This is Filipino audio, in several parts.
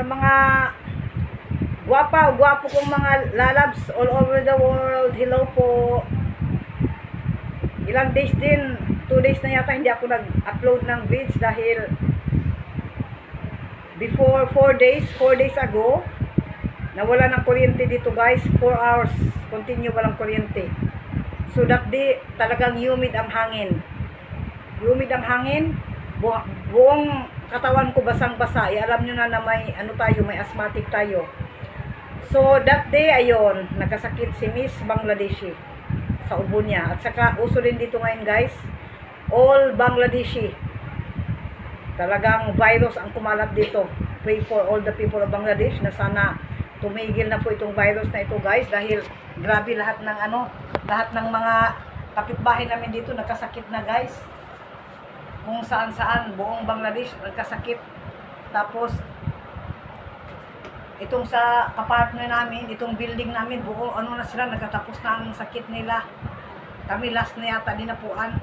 sa mga gwapo kong mga lalabs all over the world, hello po. Ilang days din, 2 days na yata hindi ako nag-upload ng vids dahil before 4 days ago, nawala ng kuryente dito guys, 4 hours, continue walang kuryente. So that day, talagang humid ang hangin. Humid ang hangin, buong katawan ko basang-basa. Alam nyo na may may asthmatic tayo. So that day, ayun, nagkasakit si Miss Bangladeshi sa ubo niya. At saka uso din dito ngayon guys, all Bangladeshi. Talagang virus ang kumalat dito. Pray for all the people of Bangladesh na sana tumigil na po itong virus na ito guys, dahil grabe lahat ng mga kapitbahay namin dito nagkasakit na guys. Kung saan buong Bangladesh nagkasakit. Tapos itong sa kapartner namin, itong building namin, buo na sila, nagtatapos na ang sakit nila. Kami last na yata dinapuan.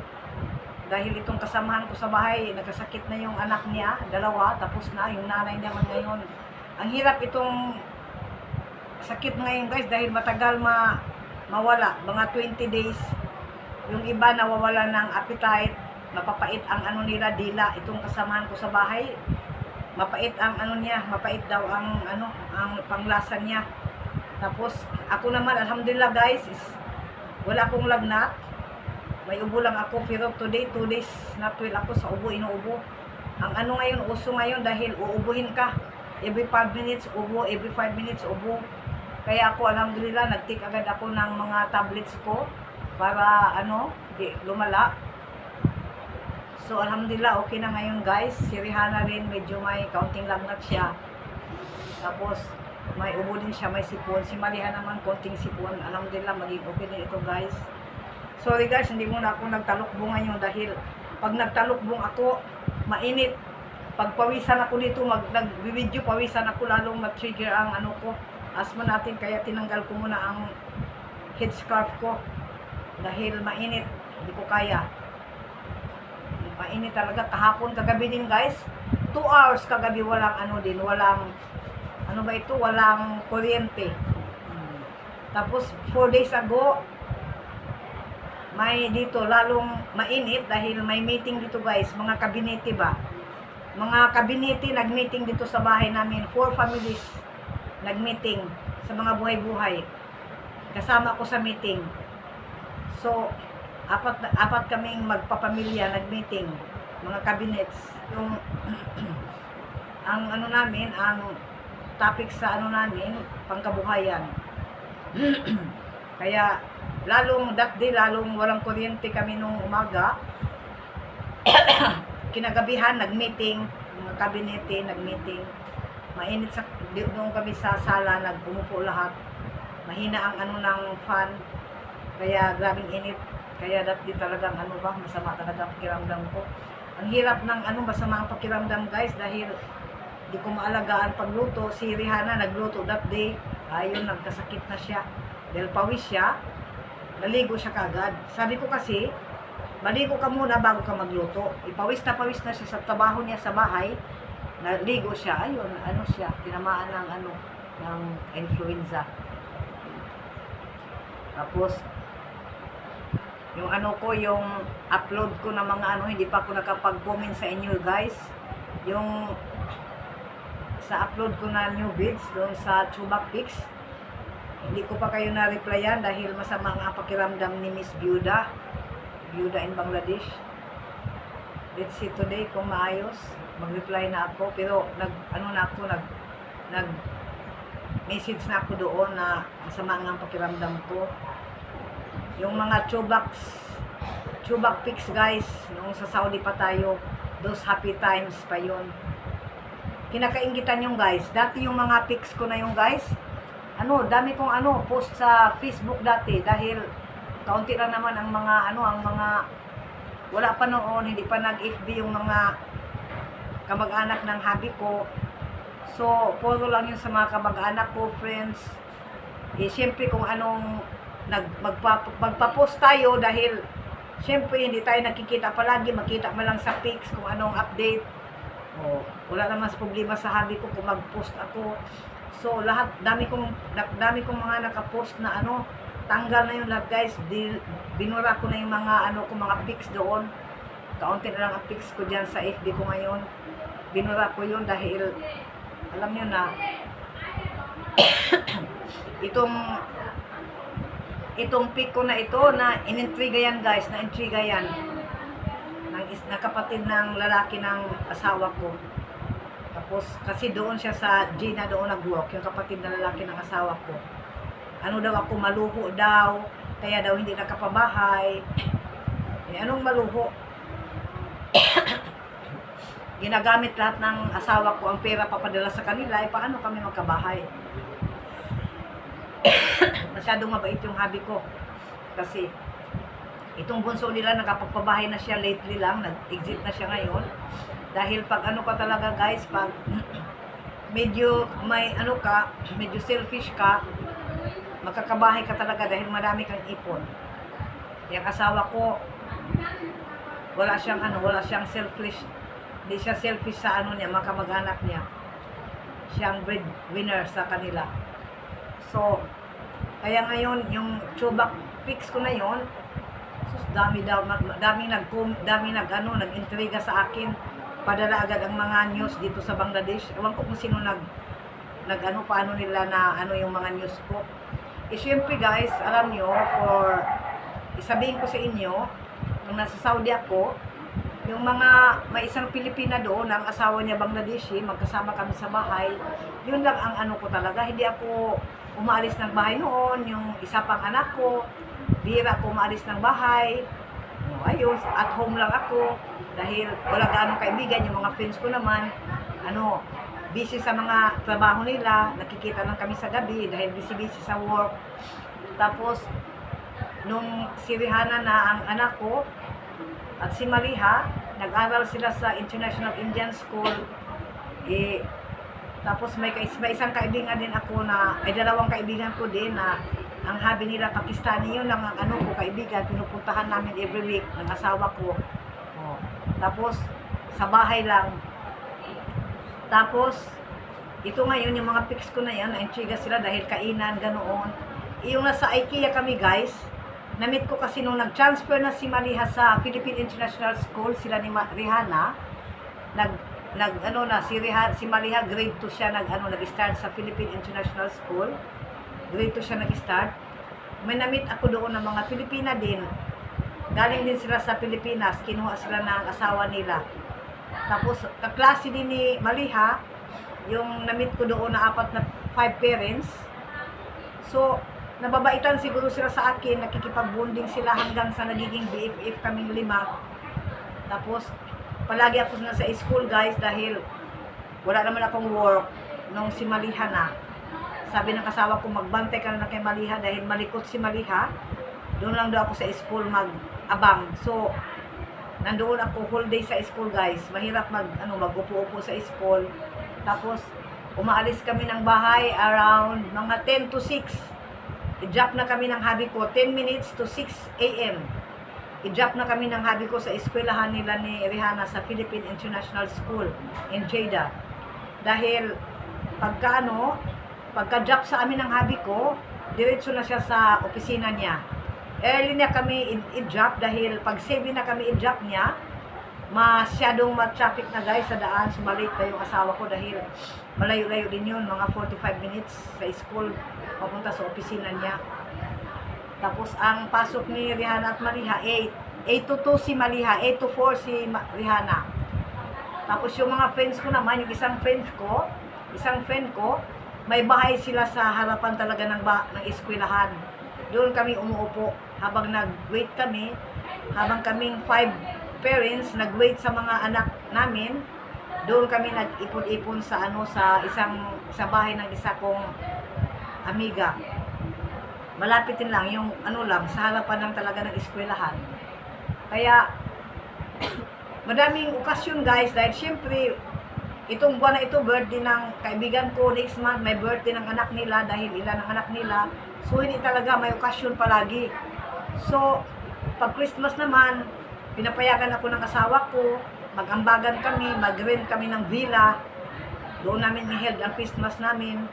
Dahil itong kasamahan ko sa bahay, nagkasakit na yung anak niya, 2, tapos na, yung nanay niya man ngayon. Ang hirap itong sakit ngayon guys, dahil matagal mawala, mga 20 days. Yung iba nawawala ng appetite, mapapait ang nila, dila. Itong kasamahan ko sa bahay, mapait ang niya, mapait daw ang panglasa niya. Tapos ako naman, alhamdulillah guys, wala akong lagnat. May ubo lang ako, pero today 2 days na 12 ako sa ubo, inuubo. Ang ngayon, uso ngayon, dahil uubuhin ka. Every 5 minutes ubo, every 5 minutes ubo. Kaya ako, alhamdulillah, nag-take agad ako ng mga tablets ko para di lumala. So alhamdulillah, okay na ngayon guys. Si Rihanna rin, medyo may kaunting lagnat siya. Tapos may ubo din siya, may sipon. Si Mariha naman, konting sipon. Alhamdulillah, maging okay din ito guys. Sorry guys, hindi muna ako nagtalukbong ngayon dahil pag nagtalukbong ako, mainit. Pag pawisan ako dito, nag-video, pawisan ako, lalong ma-trigger ang ko, asthma natin. Kaya tinanggal ko muna ang headscarf ko dahil mainit, hindi ko kaya. Mainit talaga. Kahapon, kagabi din guys, 2 hours kagabi, walang walang kuryente. Tapos 4 days ago, may dito lalong mainit dahil may meeting dito guys, mga kabinete ba? Mga kabinete nag-meeting dito sa bahay namin, 4 families nag-meeting sa mga buhay-buhay. Kasama ko sa meeting. So, apat kaming magpapamilya nag-meeting, mga cabinets. Yung ang namin, ang topic sa namin, pangkabuhayan. Kaya lalong that day, lalong walang kuryente kami nung umaga. Kinagabihan nag-meeting, mga kabinete nag-meeting. Mainit doon kami sa sala, nagpumupo lahat. Mahina ang ng fan. Kaya grabing init. Kaya that day talagang masama talaga ang pakiramdam ko. Ang hirap ng masama ang pakiramdam guys, dahil di ko maalagaan pagluto. Si Rihanna nagluto that day. Ayun, nagkasakit na siya. Dahil pawis siya, naligo siya kagad. Sabi ko kasi, maligo ka muna bago ka magluto. Pawis na siya sa trabaho niya sa bahay. Naligo siya. Ayun, siya, tinamaan ng influenza. Tapos, yung yung upload ko ng mga hindi pa ako nakapag-comment sa inyo guys. Yung sa upload ko na new vids doon sa Chubak Pics, hindi ko pa kayo na-replyan dahil masama ang pakiramdam ni Miss Byuda in Bangladesh. Let's see today kung maayos, mag-reply na ako. Pero nag-message na ako doon na masama ang pakiramdam ko. Yung mga Chubak Pics guys, nung sa Saudi pa tayo, those happy times pa yun. Kinakaingitan yung guys. Dati yung mga pics ko na yung guys, dami kong post sa Facebook dati dahil kaunti lang naman ang mga wala pa noon, hindi pa nag-FB yung mga kamag-anak ng hubby ko. So, puro lang yun sa mga kamag-anak ko, friends. Siyempre kung magpa-post tayo dahil siyempre hindi tayo nakikita palagi, makita mo lang sa pics kung anong update. O, wala naman sa problema sa hobby ko kung mag-post ako. So, lahat, dami kong mga nakapost na ano, tanggal na yung lahat guys. Binura ko na yung mga ano ko, mga pics doon. Kaunti na lang ang pics ko dyan sa FB ko ngayon. Binura ko yun dahil, alam nyo na, itong pic ko na ito, na inintriga yan guys, na-intriga yan. Na kapatid ng lalaki ng asawa ko. Tapos, kasi doon siya sa Gina doon nag-work, yung kapatid na lalaki ng asawa ko. Ano daw ako, maluho daw, kaya daw hindi nakapabahay. Anong maluho? Ginagamit lahat ng asawa ko ang pera papadala sa kanila, paano kami magkabahay? Masyadong mabait yung hobby ko. Kasi, itong bunso nila, nakapagpabahay na siya lately lang, nag-exit na siya ngayon. Dahil pag ano ka talaga guys, pag medyo may ano ka, medyo selfish ka, magkakabahay ka talaga dahil marami kang ipon. Yung asawa ko, wala siyang selfish, hindi siya selfish sa ano niya, mga kamag-anak niya. Siyang breadwinner sa kanila. So, kaya ngayon, yung throwback pics ko na yon, dami nag-intriga sa akin. Padala agad ang mga news dito sa Bangladesh. Ewan ko kung sino paano nila na ano yung mga news ko. Siyempre guys, alam nyo, isabihin ko sa inyo, nung nasa Saudi ako, yung may isang Pilipina doon, ang asawa niya Bangladeshi, magkasama kami sa bahay, yun lang ang ano ko talaga. Hindi ako umaalis ng bahay noon, yung isa pang anak ko, bira ako umaalis ng bahay. Ayun, at home lang ako dahil wala gaano kaibigan. Yung mga friends ko naman, busy sa mga trabaho nila, nakikita lang kami sa gabi dahil busy sa work. Tapos, nung si Rihanna na ang anak ko at si Maliha, nag-aral sila sa International Indian School. Tapos may isang kaibigan din ako dalawang kaibigan ko din na ang hobby nila Pakistani, yun lang ang kaibigan, pinupuntahan namin every week ng asawa ko. Tapos, sa bahay lang. Tapos, ito ngayon, yung mga pics ko na yan, na-intriga sila dahil kainan, ganoon. Yung nasa IKEA kami guys, na-meet ko kasi nung nag-transfer na si Maliha sa Philippine International School, sila ni Rihanna, si Maliha grade 2 siya nag-start sa Philippine International School. Grade 2 siya nag-start. May na-meet ako doon ng mga Pilipina din. Galing din sila sa Pilipinas, kinuha sila ng asawa nila. Tapos kaklase din ni Maliha, yung na-meet ko doon na 5 parents. So, nababaitan siguro sila sa akin, nakikipag-bonding sila hanggang sa nagiging BFF kaming 5. Tapos, palagi ako na sa school guys dahil wala naman akong work nung si Maliha na. Sabi ng asawa ko, magbantay ka na kay Maliha dahil malikot si Maliha. Doon lang daw ako sa school mag-abang. So, nandoon ako whole day sa school guys. Mahirap mag-upo-upo sa school. Tapos, umaalis kami ng bahay around mga 10 to 6. I-drop na kami ng hobby ko, 10 minutes to 6 a.m. I-drop na kami ng hobby ko sa eskwelahan nila ni Rihanna sa Philippine International School in Jeddah. Dahil, pagka-drop sa amin ng hobby ko, diretso na siya sa opisina niya. Early na kami i-drop dahil pag 7 na kami i-drop niya, masyadong ma-traffic na guys sa daan. Sumalik pa yung asawa ko dahil malayo-layo din yun, mga 45 minutes sa school papunta sa opisina niya. Tapos ang pasok ni Rihanna at Maliha, 8 to 2 si Maliha, 8 to 4 si Rihanna. Tapos yung mga friends ko naman, yung isang friend ko, may bahay sila sa harapan talaga ng eskwelahan. Doon kami umuupo habang nag-wait kami, habang kaming 5 parents nag-wait sa mga anak namin. Doon kami nag-ipon-ipon sa sa bahay ng isa kong amiga. Malapitin lang yung sa harapan lang talaga ng eskwelahan. Kaya madaming okasyon guys dahil syempre itong buwan na ito, birthday ng kaibigan ko. Next month, may birthday ng anak nila dahil ilan ang anak nila. So, hindi talaga may okasyon palagi. So, pag Christmas naman, pinapayagan ako ng asawa ko mag-ambagan kami, mag-rent kami ng villa. Doon namin ni-held ang Christmas namin.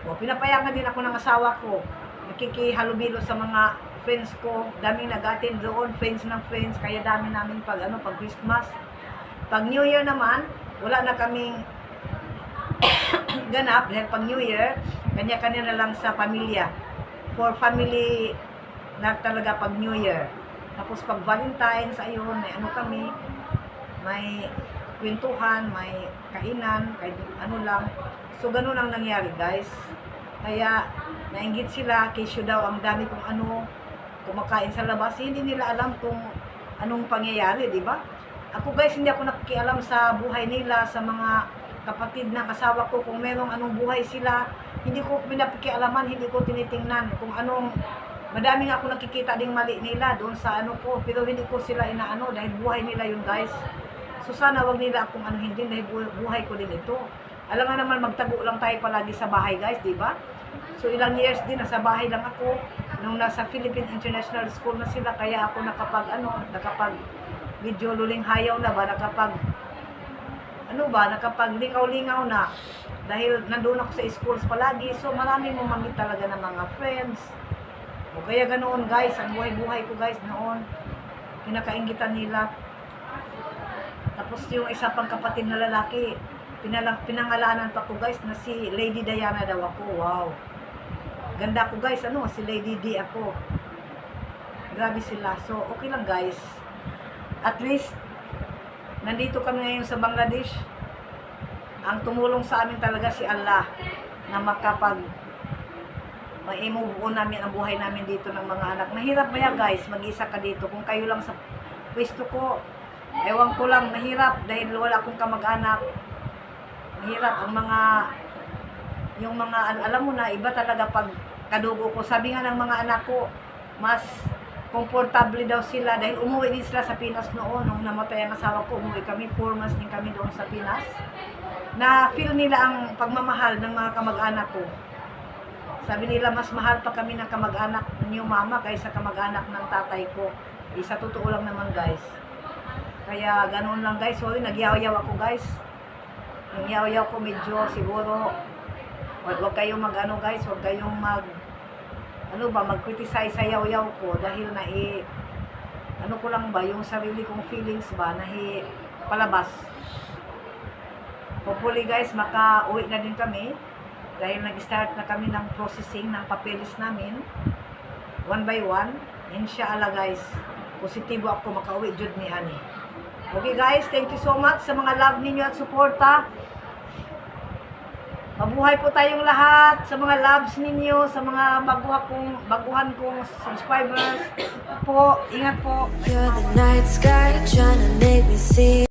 O, pinapayagan din ako ng asawa ko. Nakikihalubilo sa mga friends ko. Daming nag-attend doon, friends ng friends. Kaya dami namin pag Christmas. Pag New Year naman, wala na kaming ganap. Dahil pag New Year, kanya-kanya na lang sa pamilya. For family na talaga pag New Year. Tapos pag Valentine's, ayun, may kami, may kwentuhan, may kainan, kahit ano lang. So, ganun ang nangyari, guys. Kaya, nainggit sila, kesyo daw, ang dami kong kumakain sa labas. Hindi nila alam kung anong pangyayari, di ba? Ako, guys, hindi ako nakikialam sa buhay nila, sa mga kapatid ng asawa ko, kung merong anong buhay sila. Hindi ko pinapakialaman, hindi ko tinitingnan kung anong, madami nga ako nakikita ding mali nila doon sa ko, pero hindi ko sila inaano dahil buhay nila yun, guys. So sana wag nila akong hindi dahil buhay ko din ito. Alam nga naman magtago lang tayo palagi sa bahay, guys, di ba? So ilang years din nasa bahay lang ako nung nasa Philippine International School na sila, kaya ako nakapag video luling hayaw na ba, nakapag lingaw-lingaw na dahil nandun ako sa schools palagi. So marami mong mamit talaga ng mga friends. O kaya ganoon, guys, ang buhay-buhay ko, guys, noon. Pinakaingitan nila. Tapos yung isa pang kapatid na lalaki, pinangalanan pa ko, guys, na si Lady Diana daw ako. Wow. Ganda ko, guys, si Lady D ako. Grabe sila. So, okay lang, guys. At least, nandito kami ngayon sa Bangladesh. Ang tumulong sa amin talaga si Allah na maimubuo namin ang buhay namin dito ng mga anak. Mahirap ba yan, guys? Mag-isa ka dito. Kung kayo lang sa pwesto ko, ewan ko lang, mahirap dahil wala akong kamag-anak. Mahirap ang alam mo na, iba talaga pag kadugo ko. Sabi nga ng mga anak ko, mas komportable daw sila dahil umuwi din sila sa Pinas noon. Nung namatay ang asawa ko, umuwi kami, 4 months din kami doon sa Pinas. Na feel nila ang pagmamahal ng mga kamag-anak ko. Sabi nila, mas mahal pa kami ng kamag-anak niyo, mama, kaysa kamag-anak ng tatay ko. Sa totoo lang naman, guys. Kaya ganoon lang, guys. Sorry, nagyaw-yaw ako, guys. Yung yaw-yaw ko medyo siguro wag kayong guys, wag kayong mag-criticize sa yaw-yaw ko dahil ko lang ba, yung sarili kong feelings ba, palabas. Hopefully, guys, maka-uwi na din kami dahil nag-start na kami ng processing ng papeles namin, one by one. Inshallah, guys, positibo ako maka-uwi jud ni ani. Okay, guys, thank you so much sa mga love ninyo at suporta. Mabuhay po tayong lahat sa mga loves ninyo, sa mga baguhan kong subscribers po. Ingat po. You're the night sky trying to make me see